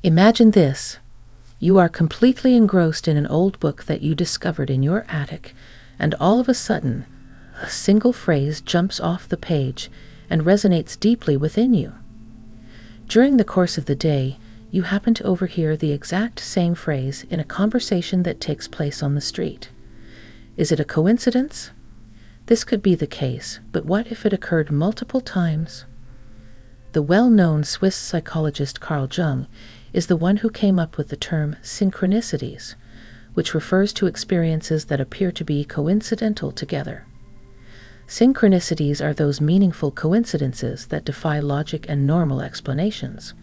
Imagine this. You are completely engrossed in an old book that you discovered in your attic, and all of a sudden, a single phrase jumps off the page and resonates deeply within you. During the course of the day, you happen to overhear the exact same phrase in a conversation that takes place on the street. Is it a coincidence? This could be the case, but what if it occurred multiple times? The well-known Swiss psychologist Carl Jung is the one who came up with the term synchronicities, which refers to experiences that appear to be coincidental together. Synchronicities are those meaningful coincidences that defy logic and normal explanations.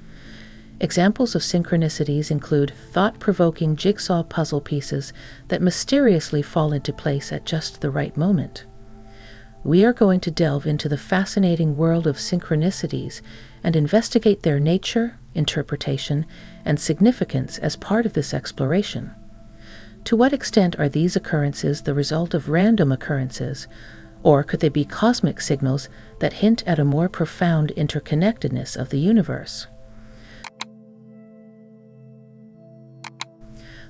Examples of synchronicities include thought-provoking jigsaw puzzle pieces that mysteriously fall into place at just the right moment. We are going to delve into the fascinating world of synchronicities and investigate their nature, interpretation, and significance as part of this exploration. To what extent are these occurrences the result of random occurrences, or could they be cosmic signals that hint at a more profound interconnectedness of the universe?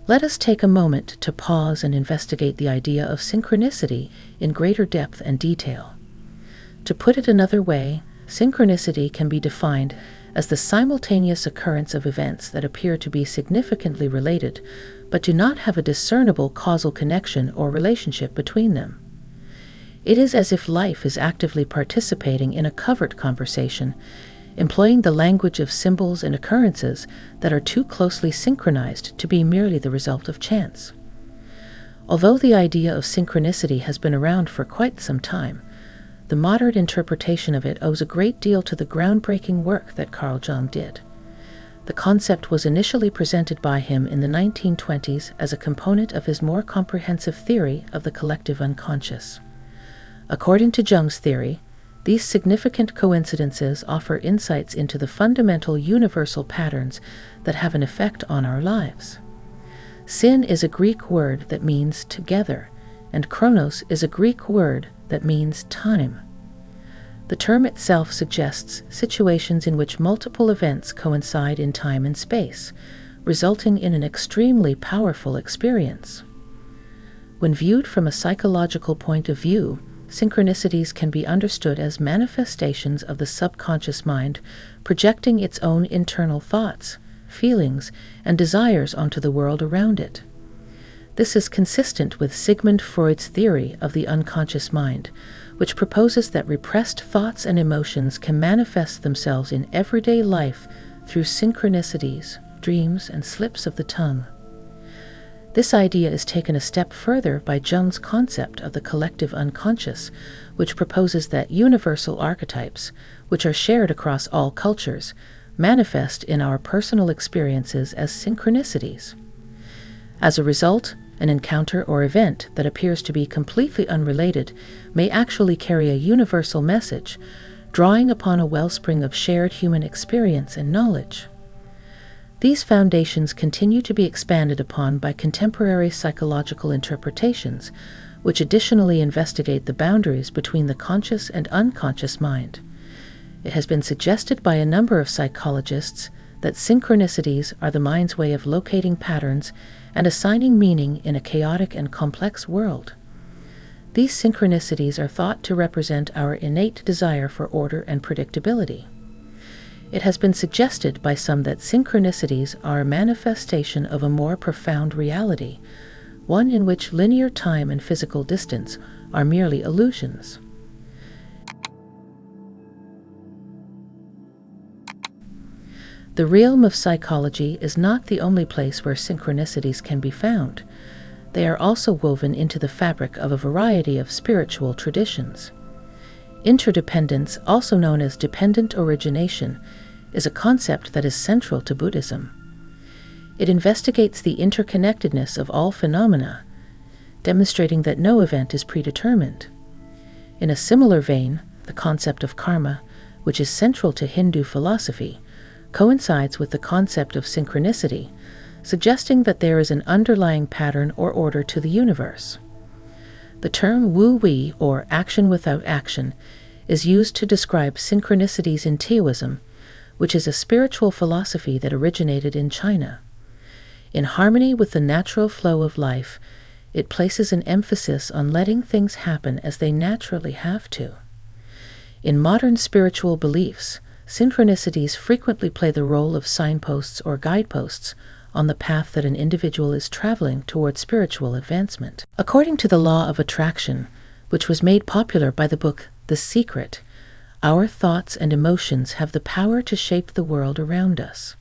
Let us take a moment to pause and investigate the idea of synchronicity in greater depth and detail. To put it another way, synchronicity can be defined as the simultaneous occurrence of events that appear to be significantly related, but do not have a discernible causal connection or relationship between them. It is as if life is actively participating in a covert conversation, employing the language of symbols and occurrences that are too closely synchronized to be merely the result of chance. Although the idea of synchronicity has been around for quite some time, the modern interpretation of it owes a great deal to the groundbreaking work that Carl Jung did. The concept was initially presented by him in the 1920s as a component of his more comprehensive theory of the collective unconscious. According to Jung's theory, these significant coincidences offer insights into the fundamental universal patterns that have an effect on our lives. Syn is a Greek word that means together, and chronos is a Greek word that means time. The term itself suggests situations in which multiple events coincide in time and space, resulting in an extremely powerful experience. When viewed from a psychological point of view, synchronicities can be understood as manifestations of the subconscious mind projecting its own internal thoughts, feelings, and desires onto the world around it. This is consistent with Sigmund Freud's theory of the unconscious mind, which proposes that repressed thoughts and emotions can manifest themselves in everyday life through synchronicities, dreams, and slips of the tongue. This idea is taken a step further by Jung's concept of the collective unconscious, which proposes that universal archetypes, which are shared across all cultures, manifest in our personal experiences as synchronicities. As a result, an encounter or event that appears to be completely unrelated may actually carry a universal message, drawing upon a wellspring of shared human experience and knowledge. These foundations continue to be expanded upon by contemporary psychological interpretations, which additionally investigate the boundaries between the conscious and unconscious mind. It has been suggested by a number of psychologists that synchronicities are the mind's way of locating patterns and assigning meaning in a chaotic and complex world. These synchronicities are thought to represent our innate desire for order and predictability. It has been suggested by some that synchronicities are a manifestation of a more profound reality, one in which linear time and physical distance are merely illusions. The realm of psychology is not the only place where synchronicities can be found. They are also woven into the fabric of a variety of spiritual traditions. Interdependence, also known as dependent origination, is a concept that is central to Buddhism. It investigates the interconnectedness of all phenomena, demonstrating that no event is predetermined. In a similar vein, the concept of karma, which is central to Hindu philosophy, coincides with the concept of synchronicity, suggesting that there is an underlying pattern or order to the universe. The term wu-wei, or action without action, is used to describe synchronicities in Taoism, which is a spiritual philosophy that originated in China. In harmony with the natural flow of life, it places an emphasis on letting things happen as they naturally have to. In modern spiritual beliefs, synchronicities frequently play the role of signposts or guideposts on the path that an individual is traveling toward spiritual advancement. According to the law of attraction, which was made popular by the book The Secret, our thoughts and emotions have the power to shape the world around us.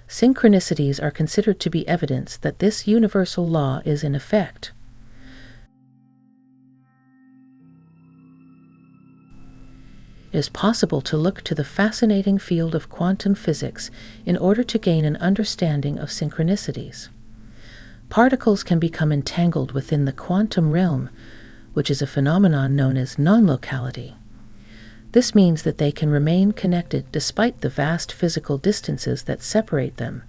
Synchronicities are considered to be evidence that this universal law is in effect. It is possible to look to the fascinating field of quantum physics in order to gain an understanding of synchronicities. Particles can become entangled within the quantum realm, which is a phenomenon known as non-locality. This means that they can remain connected despite the vast physical distances that separate them.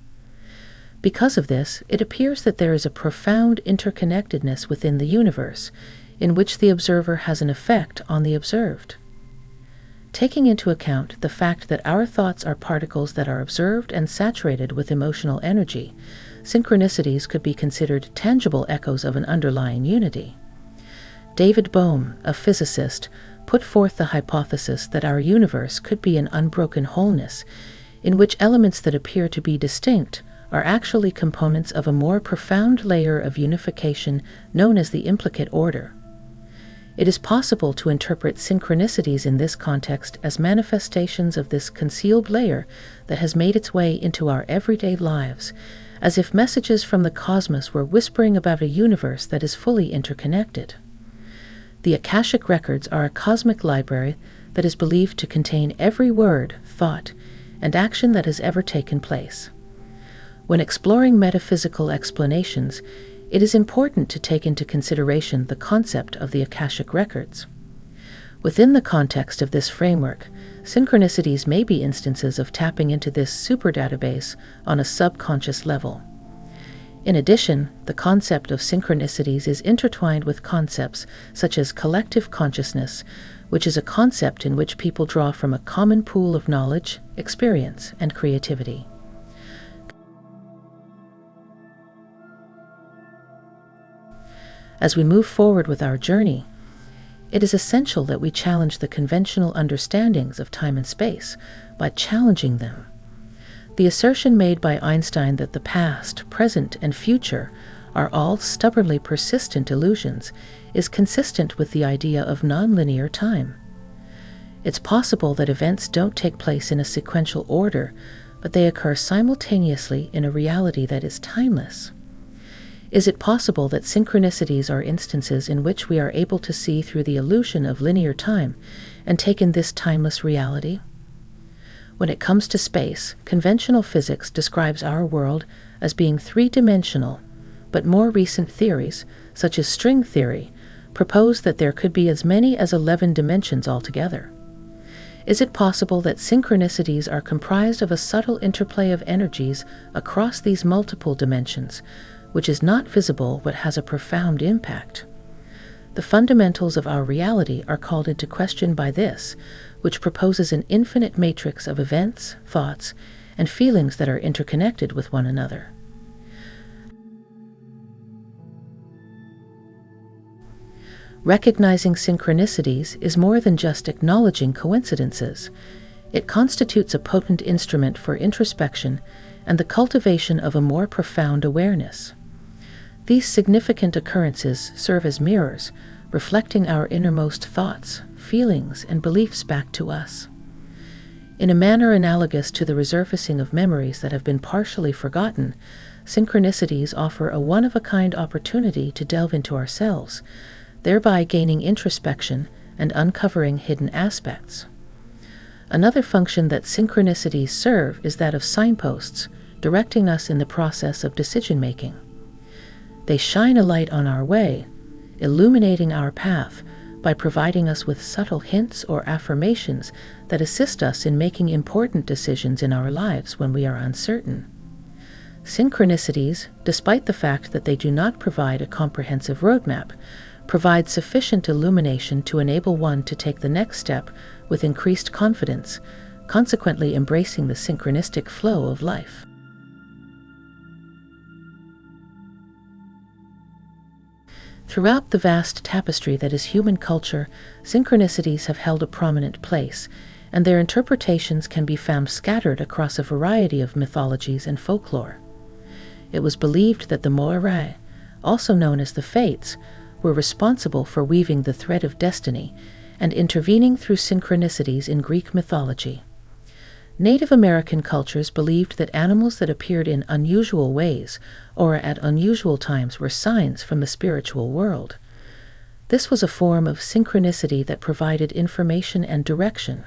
Because of this, it appears that there is a profound interconnectedness within the universe, in which the observer has an effect on the observed. Taking into account the fact that our thoughts are particles that are observed and saturated with emotional energy, synchronicities could be considered tangible echoes of an underlying unity. David Bohm, a physicist, put forth the hypothesis that our universe could be an unbroken wholeness, in which elements that appear to be distinct are actually components of a more profound layer of unification known as the implicate order. It is possible to interpret synchronicities in this context as manifestations of this concealed layer that has made its way into our everyday lives, as if messages from the cosmos were whispering about a universe that is fully interconnected. The Akashic Records are a cosmic library that is believed to contain every word, thought, and action that has ever taken place. When exploring metaphysical explanations, it is important to take into consideration the concept of the Akashic Records. Within the context of this framework, synchronicities may be instances of tapping into this super database on a subconscious level. In addition, the concept of synchronicities is intertwined with concepts such as collective consciousness, which is a concept in which people draw from a common pool of knowledge, experience, and creativity. As we move forward with our journey, it is essential that we challenge the conventional understandings of time and space by challenging them. The assertion made by Einstein that the past, present, and future are all stubbornly persistent illusions is consistent with the idea of nonlinear time. It's possible that events don't take place in a sequential order, but they occur simultaneously in a reality that is timeless. Is it possible that synchronicities are instances in which we are able to see through the illusion of linear time and take in this timeless reality? When it comes to space, conventional physics describes our world as being three-dimensional, but more recent theories, such as string theory, propose that there could be as many as 11 dimensions altogether. Is it possible that synchronicities are comprised of a subtle interplay of energies across these multiple dimensions, which is not visible but has a profound impact? The fundamentals of our reality are called into question by this, which proposes an infinite matrix of events, thoughts, and feelings that are interconnected with one another. Recognizing synchronicities is more than just acknowledging coincidences. It constitutes a potent instrument for introspection and the cultivation of a more profound awareness. These significant occurrences serve as mirrors, reflecting our innermost thoughts, feelings, and beliefs back to us. In a manner analogous to the resurfacing of memories that have been partially forgotten, synchronicities offer a one-of-a-kind opportunity to delve into ourselves, thereby gaining introspection and uncovering hidden aspects. Another function that synchronicities serve is that of signposts, directing us in the process of decision-making. They shine a light on our way, illuminating our path by providing us with subtle hints or affirmations that assist us in making important decisions in our lives when we are uncertain. Synchronicities, despite the fact that they do not provide a comprehensive roadmap, provide sufficient illumination to enable one to take the next step with increased confidence, consequently embracing the synchronistic flow of life. Throughout the vast tapestry that is human culture, synchronicities have held a prominent place, and their interpretations can be found scattered across a variety of mythologies and folklore. It was believed that the Moirai, also known as the Fates, were responsible for weaving the thread of destiny and intervening through synchronicities in Greek mythology. Native American cultures believed that animals that appeared in unusual ways or at unusual times were signs from the spiritual world. This was a form of synchronicity that provided information and direction.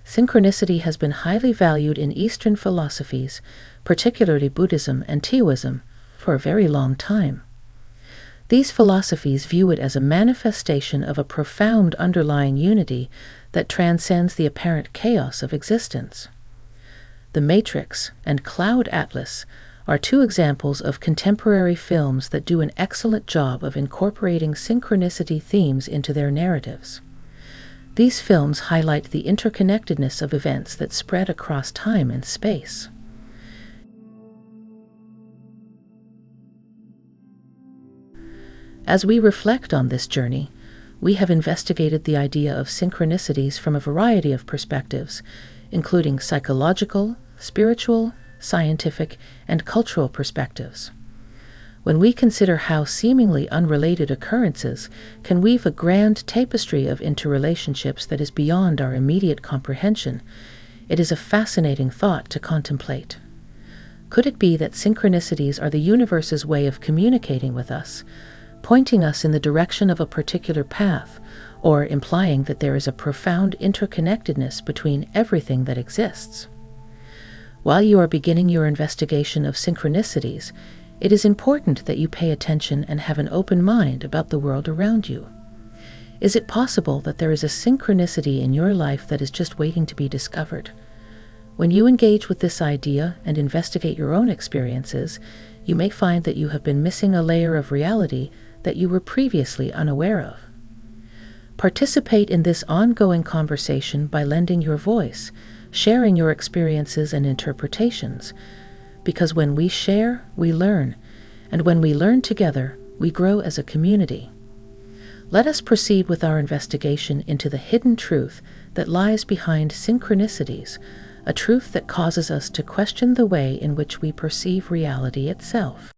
Synchronicity has been highly valued in Eastern philosophies, particularly Buddhism and Taoism, for a very long time. These philosophies view it as a manifestation of a profound underlying unity that transcends the apparent chaos of existence. The Matrix and Cloud Atlas are two examples of contemporary films that do an excellent job of incorporating synchronicity themes into their narratives. These films highlight the interconnectedness of events that spread across time and space. As we reflect on this journey, we have investigated the idea of synchronicities from a variety of perspectives, including psychological, spiritual, scientific, and cultural perspectives. When we consider how seemingly unrelated occurrences can weave a grand tapestry of interrelationships that is beyond our immediate comprehension, it is a fascinating thought to contemplate. Could it be that synchronicities are the universe's way of communicating with us, pointing us in the direction of a particular path, or implying that there is a profound interconnectedness between everything that exists? While you are beginning your investigation of synchronicities, it is important that you pay attention and have an open mind about the world around you. Is it possible that there is a synchronicity in your life that is just waiting to be discovered? When you engage with this idea and investigate your own experiences, you may find that you have been missing a layer of reality that you were previously unaware of. Participate in this ongoing conversation by lending your voice, sharing your experiences and interpretations, because when we share, we learn, and when we learn together, we grow as a community. Let us proceed with our investigation into the hidden truth that lies behind synchronicities, a truth that causes us to question the way in which we perceive reality itself.